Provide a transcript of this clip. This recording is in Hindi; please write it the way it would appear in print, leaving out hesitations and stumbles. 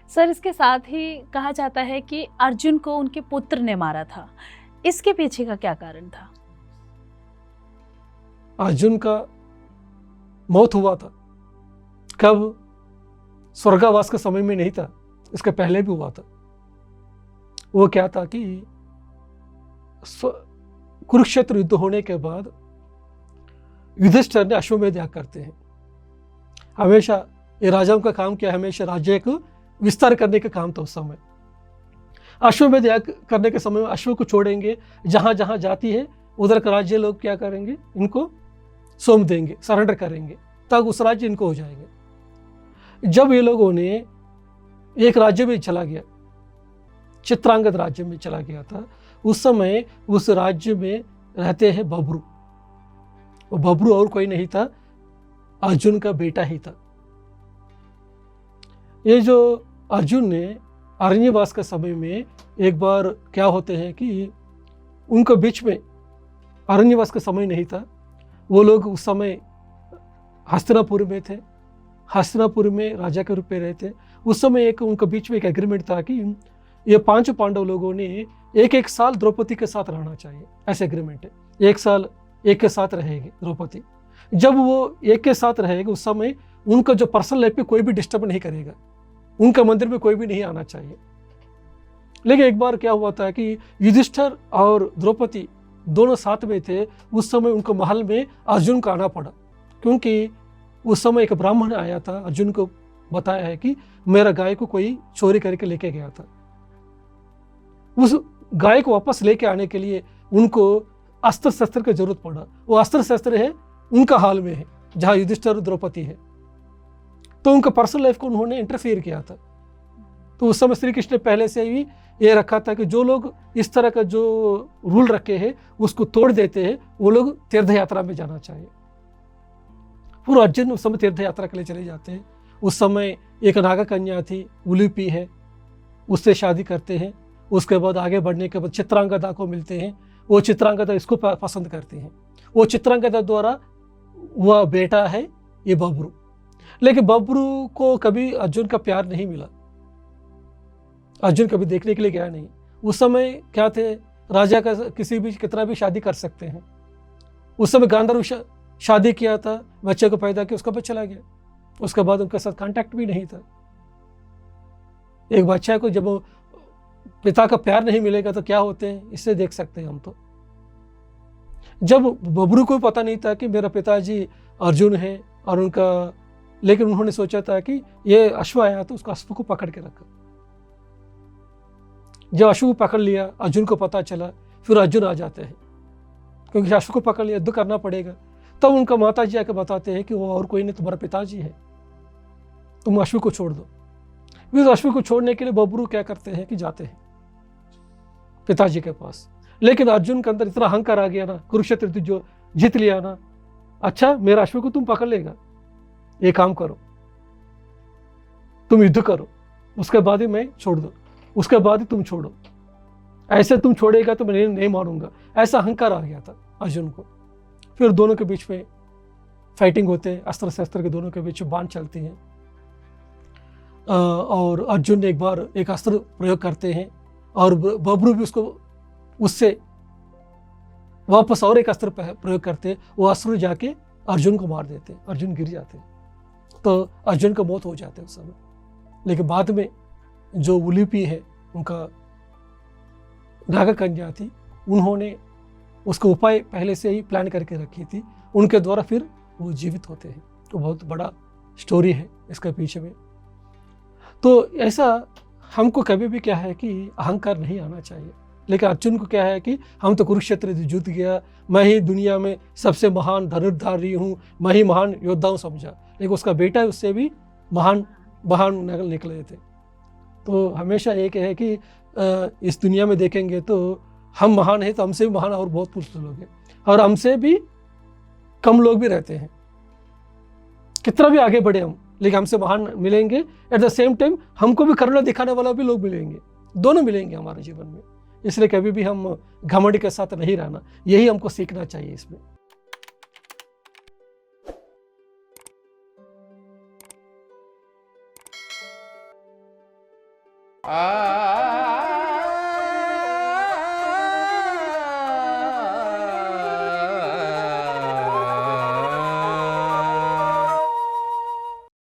सर, इसके साथ ही कहा जाता है कि अर्जुन को उनके पुत्र ने मारा था। इसके पीछे का क्या कारण था? अर्जुन का मौत हुआ था कब? स्वर्गावास के समय में नहीं था, इसके पहले भी हुआ था। वो क्या था कि कुरुक्षेत्र युद्ध होने के बाद युधिष्ठिर ने अश्वमेध याग करते हैं। हमेशा ये राजाओं का काम क्या है, हमेशा राज्य को विस्तार करने का काम था उस समय। अश्वमेध याग करने के समय में अश्व को छोड़ेंगे, जहां जहां जाती है उधर का राज्य लोग क्या करेंगे, इनको सौंप देंगे, सरेंडर करेंगे, तब उस राज्य इनको हो जाएंगे। जब ये लोगों ने एक राज्य में चला गया, चित्रांगद राज्य में चला गया था, उस समय उस राज्य में रहते हैं बब्रू। वो बब्रू और कोई नहीं था, अर्जुन का बेटा ही था। ये जो अर्जुन ने अरण्यवास के समय में एक बार क्या होते हैं कि उनके बीच में, अरण्यवास का समय नहीं था, वो लोग उस समय हस्तिनापुर में थे, हस्तिनापुर में राजा के रूप में रहे थे। उस समय एक उनके बीच में एक एग्रीमेंट था कि ये 5 पांडव लोगों ने एक साल द्रौपदी के साथ रहना चाहिए, ऐसे एग्रीमेंट है। 1 साल एक के साथ रहेगी द्रौपदी। जब वो एक के साथ रहेगी उस समय उनका जो पर्सनल लाइफ पे कोई भी डिस्टर्ब नहीं करेगा, उनका मंदिर में कोई भी नहीं आना चाहिए। लेकिन एक बार क्या हुआ था कि युधिष्ठिर और द्रौपदी दोनों साथ में थे। उस समय उनको महल में अर्जुन को आना पड़ा, क्योंकि उस समय एक ब्राह्मण आया था, अर्जुन को बताया है कि मेरा गाय को कोई चोरी करके लेके गया था। उस गाय को वापस लेके आने के लिए उनको अस्त्र शस्त्र की जरूरत पड़ा। वो अस्त्र शस्त्र है उनका हाल में है, जहां युधिष्ठिर और द्रौपदी है। तो उनका पर्सनल लाइफ को उन्होंने इंटरफेयर किया था। तो उस समय श्री कृष्ण ने पहले से ही ये रखा था कि जो लोग इस तरह का जो रूल रखे हैं उसको तोड़ देते हैं, वो लोग तीर्थ यात्रा में जाना चाहिए। पूरा अर्जुन उस समय तीर्थ यात्रा के लिए चले जाते हैं। उस समय एक नागा कन्या थी, उलूपी है, उससे शादी करते हैं। उसके बाद आगे बढ़ने के बाद चित्रांगदा को मिलते हैं। वो चित्रांगदा इसको पसंद करते हैं। वो चित्रांगदा द्वारा वह बेटा है ये बब्रू। लेकिन बब्रू को कभी अर्जुन का प्यार नहीं मिला, अर्जुन कभी देखने के लिए गया नहीं। उस समय क्या थे, राजा का किसी भी कितना भी शादी कर सकते हैं। उस समय गांधर्व शादी किया था, बच्चे को पैदा किया, उसका बच्चा चला गया। उसके बाद उनके साथ कांटेक्ट भी नहीं था। एक बच्चा को जब पिता का प्यार नहीं मिलेगा तो क्या होते हैं, इससे देख सकते हैं हम। तो जब बब्रू को पता नहीं था कि मेरा पिताजी अर्जुन है और उनका, लेकिन उन्होंने सोचा था कि ये अश्व आया तो उसको अश्व को पकड़ के रखा। जब अश्व को पकड़ लिया, अर्जुन को पता चला, फिर अर्जुन आ जाते हैं, क्योंकि अश्व को पकड़ लिया, युद्ध करना पड़ेगा। तब उनका माता जी आके बताते हैं कि वो और कोई नहीं, तुम्हारा पिताजी है, तुम अश्व को छोड़ दो। फिर अश्व को छोड़ने के लिए बब्रू क्या करते हैं कि जाते हैं पिताजी के पास। लेकिन अर्जुन के अंदर इतना अहंकार आ गया ना, कुरुक्षेत्र जो जीत लिया ना, अच्छा मेरा अश्व को तुम पकड़ लेगा, ये काम करो, तुम युद्ध करो, उसके बाद ही मैं छोड़ दो, उसके बाद ही तुम छोड़ो, ऐसे तुम छोड़ेगा तो मैं नहीं मारूंगा। ऐसा अहंकार आ गया था अर्जुन को। फिर दोनों के बीच में फाइटिंग होते हैं, अस्त्र शस्त्र के दोनों के बीच बाण चलती हैं। और अर्जुन एक बार एक अस्त्र प्रयोग करते हैं और बब्रू भी उससे वापस और एक अस्त्र प्रयोग करते हैं। वो अस्त्र जाके अर्जुन को मार देते हैं, अर्जुन गिर जाते हैं, तो अर्जुन का मौत हो जाता है उस समय। लेकिन बाद में जो उलूपी है, उनका नागा कन्या थी, उन्होंने उसका उपाय पहले से ही प्लान करके रखी थी, उनके द्वारा फिर वो जीवित होते हैं। तो बहुत बड़ा स्टोरी है इसके पीछे में। तो ऐसा हमको कभी भी क्या है कि अहंकार नहीं आना चाहिए। लेकिन अर्जुन को क्या है कि हम तो कुरुक्षेत्र जीत गया, मैं ही दुनिया में सबसे महान धनुर्धारी हूँ, मैं ही महान योद्धा हूँ समझा। लेकिन उसका बेटा उससे भी महान निकले थे। तो हमेशा एक है कि इस दुनिया में देखेंगे तो हम महान हैं, तो हमसे भी महान और बहुत कुछ लोग हैं, और हमसे भी कम लोग भी रहते हैं। कितना भी आगे बढ़े हम, लेकिन हमसे महान मिलेंगे। एट द सेम टाइम हमको भी करुणा दिखाने वाला भी लोग मिलेंगे, दोनों मिलेंगे हमारे जीवन में। इसलिए कभी भी हम घमंड के साथ नहीं रहना, यही हमको सीखना चाहिए इसमें। आ